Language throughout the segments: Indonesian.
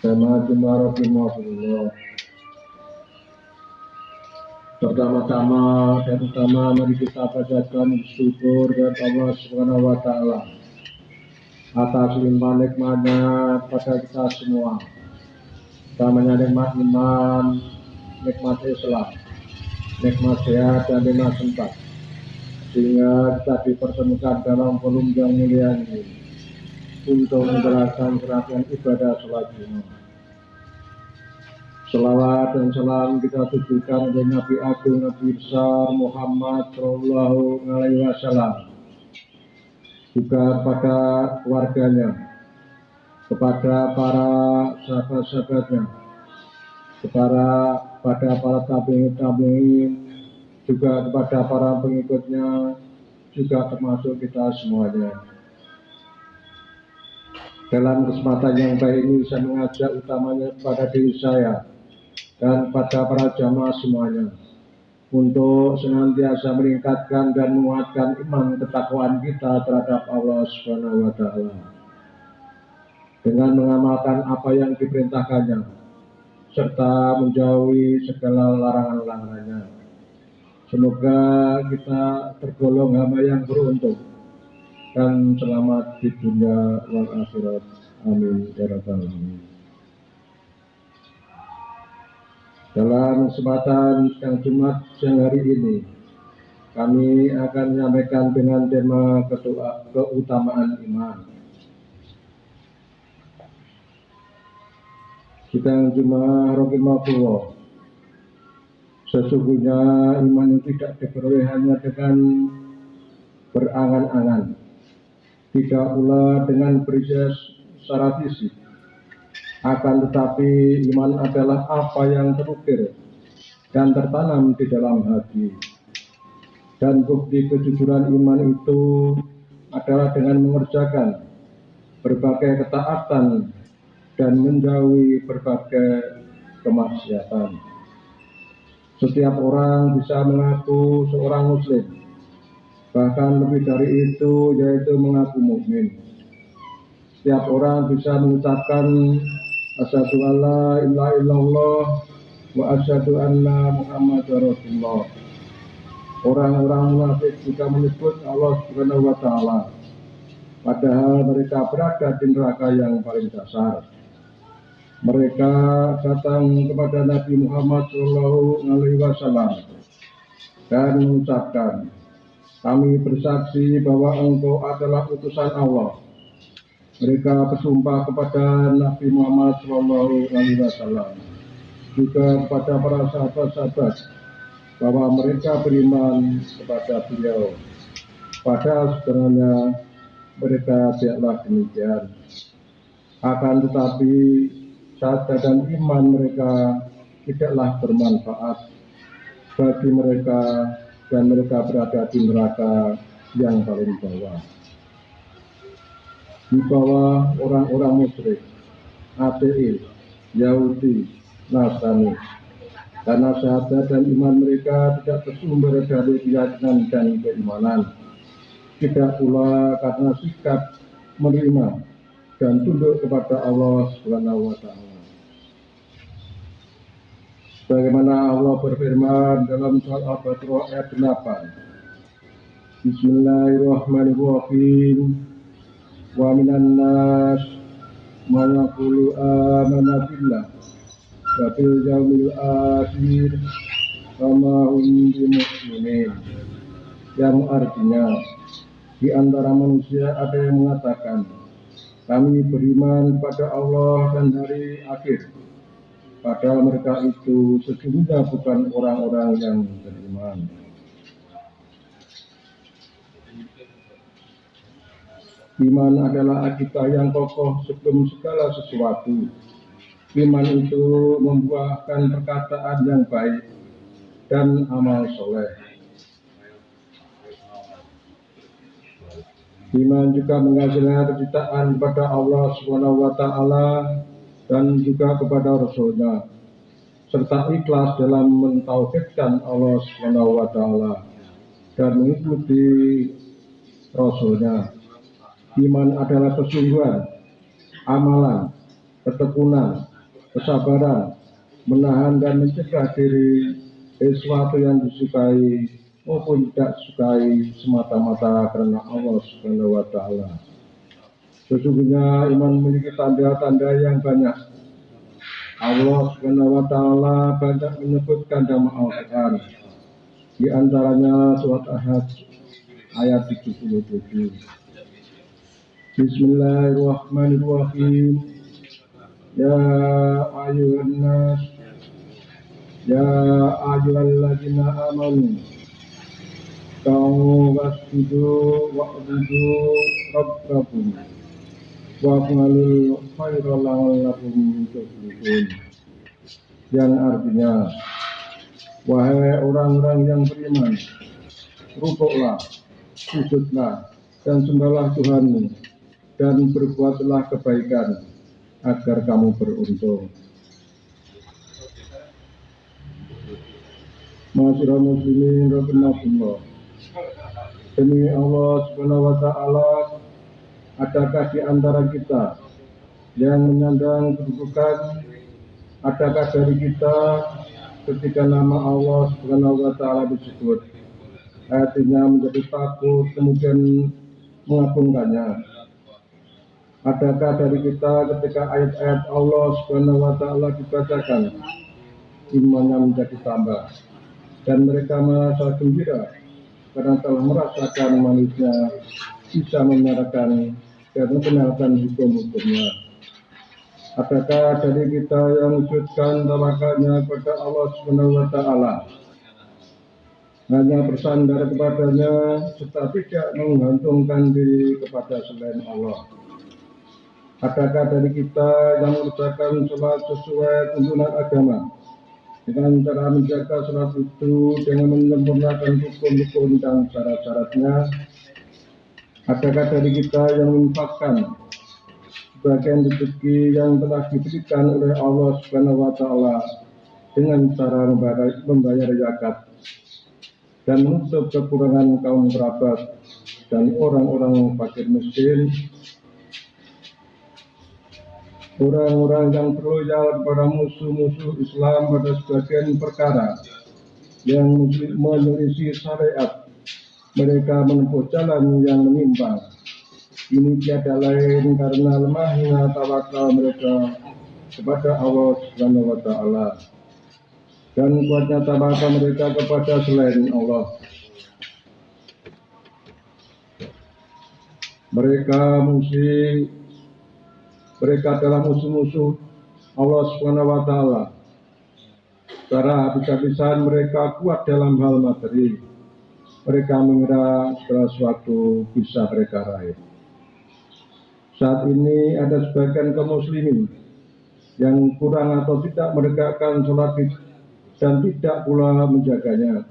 Sama Bismillahirrahmanirrahim. Pertama-tama dan utama mari kita panjatkan syukur kepada Allah Subhanahu wa taala atas limpah nikmatnya pada kita semua. Utamanya nikmat iman, nikmat Islam, nikmat sehat dan nikmat sempat. Sehingga kita dipertemukan dalam volume yang mulia ini untuk menjalankan serangkaian ibadah sholat Jumat. Selawat dan salam kita tujukan kepada Nabi Agung Nabi besar Muhammad Sallallahu Alaihi Wasallam, juga kepada keluarganya, kepada para sahabat-sahabatnya, kepada para tabi'in, juga kepada para pengikutnya, juga termasuk kita semuanya. Dalam kesempatan yang baik ini saya mengajak utamanya kepada diri saya dan pada para jamaah semuanya untuk senantiasa meningkatkan dan menguatkan iman ketakwaan kita terhadap Allah Subhanahu wa taala dengan mengamalkan apa yang diperintahkannya serta menjauhi segala larangan-larangannya. Semoga kita tergolong hamba yang beruntung dan selamat di dunia wal akhirat. Amin ya rabbal alamin. Dalam kesempatan siang Jumat siang hari ini, kami akan menyampaikan dengan tema keutamaan iman. Sidang Jumat rahimahullah. Sesungguhnya iman itu tidak diperoleh hanya dengan berangan-angan, tidak pula dengan berisi secara fisik. Akan tetapi iman adalah apa yang terukir dan tertanam di dalam hati. Dan bukti kejujuran iman itu adalah dengan mengerjakan berbagai ketaatan dan menjauhi berbagai kemaksiatan. Setiap orang bisa mengaku seorang muslim, bahkan lebih dari itu yaitu mengaku mukmin. Setiap orang bisa mengucapkan asyhadu alla ilaha illallah wa asyhadu anna Muhammadar Rasulullah. Orang-orang munafik juga menyebut Allah Subhanahu wa taala, padahal mereka berada di neraka yang paling dasar. Mereka datang kepada Nabi Muhammad Sallallahu Alaihi Wasallam dan mengucapkan, kami bersaksi bahwa engkau adalah utusan Allah. Mereka bersumpah kepada Nabi Muhammad Sallallahu Alaihi Wasallam, juga kepada para sahabat-sahabat, bahwa mereka beriman kepada beliau. Padahal sebenarnya mereka tidaklah demikian. Akan tetapi syahadat dan iman mereka tidaklah bermanfaat bagi mereka dan mereka berada di neraka yang paling bawah. Di bawah orang-orang musyrik, ateis, Yahudi, Nasrani. Karena syahadat dan iman mereka tidak bersumber dari keyakinan dan keimanan. Tidak pula karena sikap menerima dan tunduk kepada Allah Subhanahu wa taala. Bagaimana Allah berfirman dalam surat Al-Baqarah ayat 8. Bismillahirrahmanirrahim. Wa minan nas man yaqulu amanna billah wa bil yaumil akhir wa ma hum bimu'minin. Yang artinya di antara manusia ada yang mengatakan kami beriman pada Allah dan hari akhir, padahal mereka itu sesungguhnya bukan orang-orang yang beriman. Iman adalah akidah yang kokoh sebelum segala sesuatu. Iman itu membuahkan perkataan yang baik dan amal soleh. Iman juga menghasilkan kecintaan kepada Allah Subhanahu wa taala dan juga kepada Rasulnya, serta ikhlas dalam mentauhidkan Allah Subhanahu wa taala dan mengikuti Rasulnya. Iman adalah kesungguhan, amalan, ketekunan, kesabaran, menahan dan mencegah diri dari sesuatu yang disukai maupun tidak disukai semata-mata karena Allah Subhanahu wa Ta'ala. Sesungguhnya iman memiliki tanda-tanda yang banyak. Allah Subhanahu wa Ta'ala banyak menyebutkan dalam Al-Quran. Di antaranya surat Ahad ayat 77. Bismillahirrahmanirrahim. Ya ayuhan nas, ya ayyuhalladzina amanu, ta'u wasjudu wa'budu rabbakum wa'malul khairan la'allakum tuflihun. Yang artinya, wahai orang-orang yang beriman, rukuklah, sujudlah, dan sembahlah Tuhanmu, dan berbuatlah kebaikan agar kamu beruntung. Masyarakat muslimin rahimakumullah. Demi Allah Subhanahu wa Ta'ala, adakah di antara kita yang menyandang kedudukan? Adakah dari kita ketika nama Allah Subhanahu wa Ta'ala disebut, hatinya menjadi takut kemudian mengagungkannya? Adakah dari kita ketika ayat-ayat Allah Subhanahu wa Ta'ala dibacakan, imannya menjadi tambah dan mereka merasa gembira karena telah merasakan manisnya bisa membenarkan dan membenarkan hukum-hukumnya? Adakah dari kita yang wujudkan tawakalnya kepada Allah Subhanahu wa Ta'ala, hanya bersandar kepadanya serta tidak menggantungkan diri kepada selain Allah? Adakah dari kita yang mengerjakan sholat sesuai tuntunan agama dengan cara menjaga sholat itu dengan menyempurnakan hukum-hukum dan syarat-syaratnya? Adakah dari kita yang menginfakkan sebagian rezeki yang telah diberikan oleh Allah Subhanahu wa Ta'ala dengan cara membayar zakat dan menutup kekurangan kaum kerabat dan orang-orang fakir miskin, orang-orang yang berloyal kepada musuh-musuh Islam pada sebagian perkara yang menyelisih syariat? Mereka menempuh jalan yang menyimpang. Ini tiada lain karena lemahnya tawakal mereka kepada Allah Subhanahu wa Ta'ala dan kuatnya tawakal mereka kepada selain Allah. Mereka adalah musuh-musuh Allah Subhanahu wa Ta'ala. Secara habis-habisan mereka kuat dalam hal materi. Mereka mengira segala sesuatu bisa mereka raih. Saat ini ada sebagian kaum muslimin yang kurang atau tidak menegakkan sholat dan tidak pula menjaganya.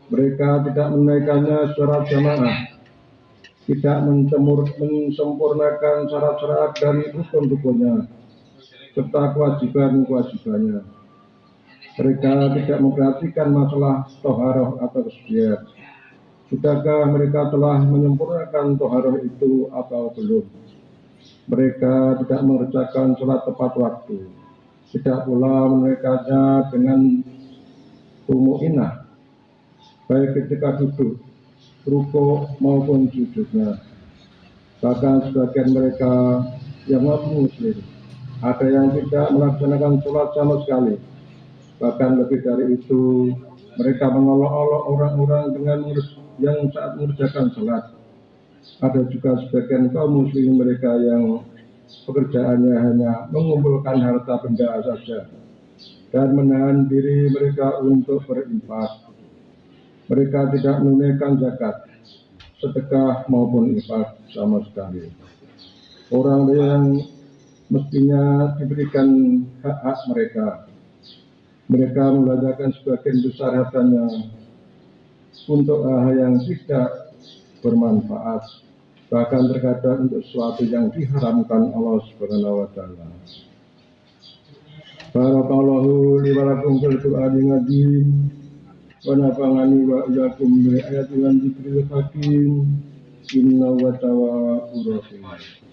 Mereka tidak menunaikannya secara jamaah, tidak mensempurnakan syarat-syarat dan rukun-rukunnya serta kewajiban-kewajibannya. Mereka tidak memperhatikan masalah toharoh atau kesucian. Sudahkah mereka telah menyempurnakan toharoh itu atau belum? Mereka tidak mengerjakan sholat tepat waktu, tidak pula menunaikannya dengan tumu'inah, baik ketika duduk, rukuk maupun sujudnya. Bahkan sebagian mereka yang mengaku muslim, ada yang tidak melaksanakan sholat sama sekali. Bahkan lebih dari itu, mereka mengolok-olok orang-orang yang saat mengerjakan sholat. Ada juga sebagian kaum muslim mereka yang pekerjaannya hanya mengumpulkan harta benda saja dan menahan diri mereka untuk berinfak. Mereka tidak menunaikan zakat, sedekah maupun infak sama sekali. Orang yang mestinya diberikan hak-hak mereka, mereka membelanjakan sebagian besar hartanya untuk hal yang tidak bermanfaat, bahkan terkadang untuk sesuatu yang diharamkan Allah Subhanahu wa Ta'ala. Barakallahu li wa lakum fil Qur'anil azim wa nafa'ani wa iyyakum bi ayatin wa dzikril hakim. Innahu wa ta'ala. 。 . 。 . 。 . 。 . 。 . 。 . 。 . 。 . 。 . 。 . 。 . 。 . 。 。 . 。 。 . 。 。 。 。 。 . 。 。 。 。 。 . 。 。 . 。 。 . 。 。 . 。 . 。 . 。 . 。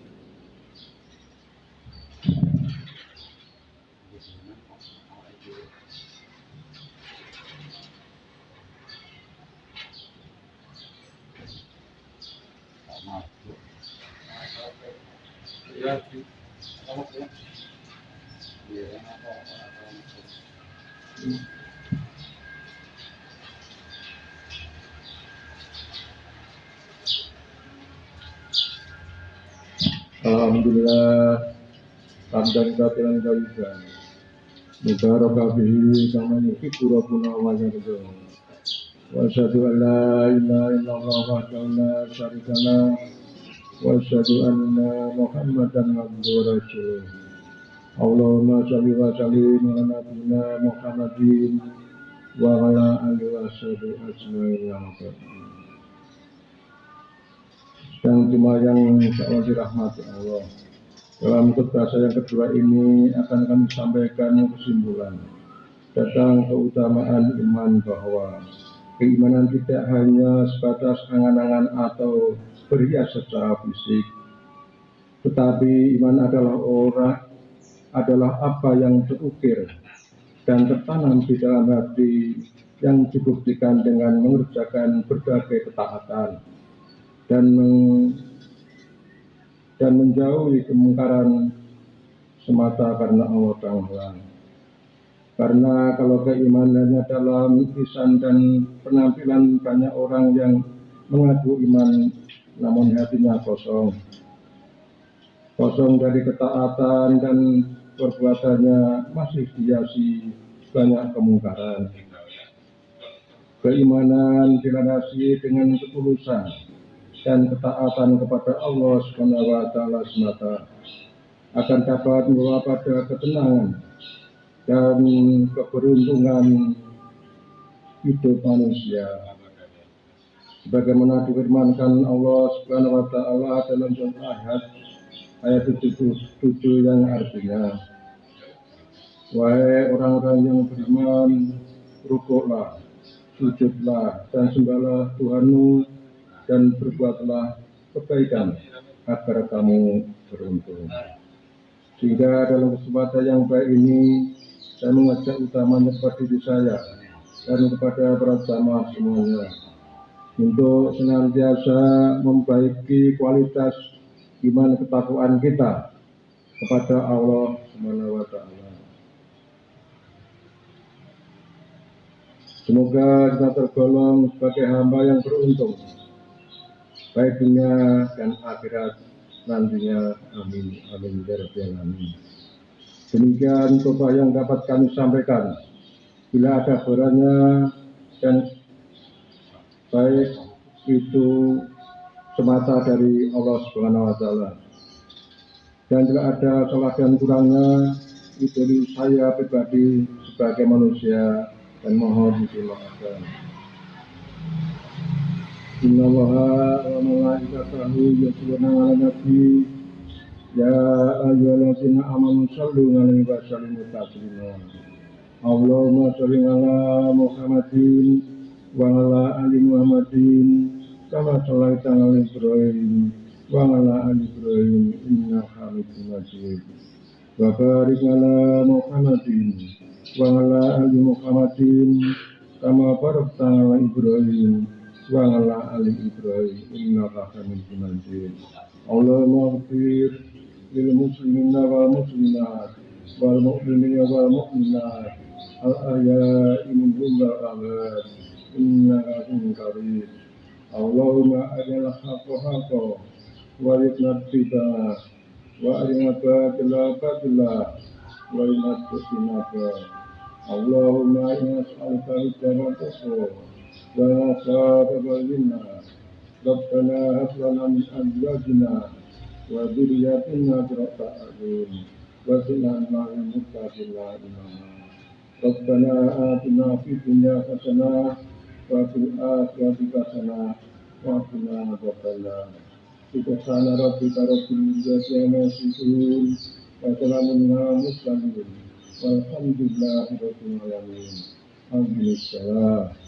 Alhamdulillah, hamdan katsiran thayyiban mubarakan fihi kama yuhibbu rabbuna wa yarda. Wa asyhadu an la ilaha illallah wahdahu la syarika lah wa asyhadu anna Muhammadan abduhu wa rasuluh. Allahumma shalli wa sallim ala nabiyyina Muhammadin wa ala alihi wa sahbihi ajmain. Yang cuma yang insyaallah dirahmati Allah. Dalam khutbah saya yang kedua ini akan kami sampaikan kesimpulan tentang keutamaan iman, bahwa keimanan tidak hanya sebatas angan-angan atau berhias secara fisik, tetapi iman adalah apa yang terukir dan tertanam di dalam hati, yang dibuktikan dengan mengerjakan berbagai ketaatan dan menjauhi kemungkaran semata karena Allah Ta'ala. Karena kalau keimanannya dalam lisan dan penampilan, banyak orang yang mengaku iman namun hatinya kosong dari ketaatan, dan perbuatannya masih dihiasi banyak kemungkaran. Keimanan dilandasi dengan ketulusan dan ketaatan kepada Allah Subhanahu wa Ta'ala semata akan dapat membawa pada ketenangan dan keberuntungan hidup manusia. Sebagaimana difirmankan Allah Subhanahu wa Ta'ala dalam surat ayat 77 yang artinya, wahai orang-orang yang beriman, rukuklah, sujudlah, dan sembahlah Tuhanmu, dan berbuatlah kebaikan agar kamu beruntung. Sehingga dalam kesempatan yang baik ini, saya mengajak utamanya kepada diri saya dan kepada para jamaah semuanya untuk senantiasa memperbaiki kualitas iman ketakwaan kita kepada Allah Subhanahu wa Ta'ala. Semoga kita tergolong sebagai hamba yang beruntung, baik dunia dan akhirat nantinya. Amin. Amin ya rabbal alamin. Demikian khutbah yang dapat kami sampaikan. Bila ada kurangnya, dan baik itu semata dari Allah Subhanahu wa Ta'ala, dan bila ada salah dan kurangnya, itu dari saya pribadi sebagai manusia, dan mohon dimaafkan. Inna Allaha wa malaikatahu yusholluna 'alan nabi ya ayyuhallazina amanu shollu 'alaihi wa sallimu taslima. Allahumma sholli 'ala Muhammadin wa 'ala ali Muhammadin kama shallaita 'ala Ibrahim wa 'ala ali Ibrahim innaka Hamidum Majid. Wa barik 'ala Muhammadin wa 'ala ali Muhammadin kama barakta 'ala Ibrahim wa 'ala ali Ibrahim innaka Hamidum Majid. Allahumma ighfir lil muslimina wal muslimat wal mu'minina wal mu'minat al ahya'i minhum wal amwat innaka hamidum karim. Allahumma arina al-haqqa haqqan wa arina al-batila wa arina al-batila batila wa arina al-batila. Allahumma inna nas'aluka al-huda wa taqwa wa nas'aluka al-jannah. Rabbana hab lana min azwajina wa dhurriyyatina qurrata a'yun waj'alna lil muttaqina imama. Rabbana atina fid dunya hasanah wa fil akhirati hasanah wa qina adzabannar. Subhana rabbika rabbil izzati amma yasifun wa salamun alal mursalin walhamdulillahi rabbil alamin. Alhamdulillah.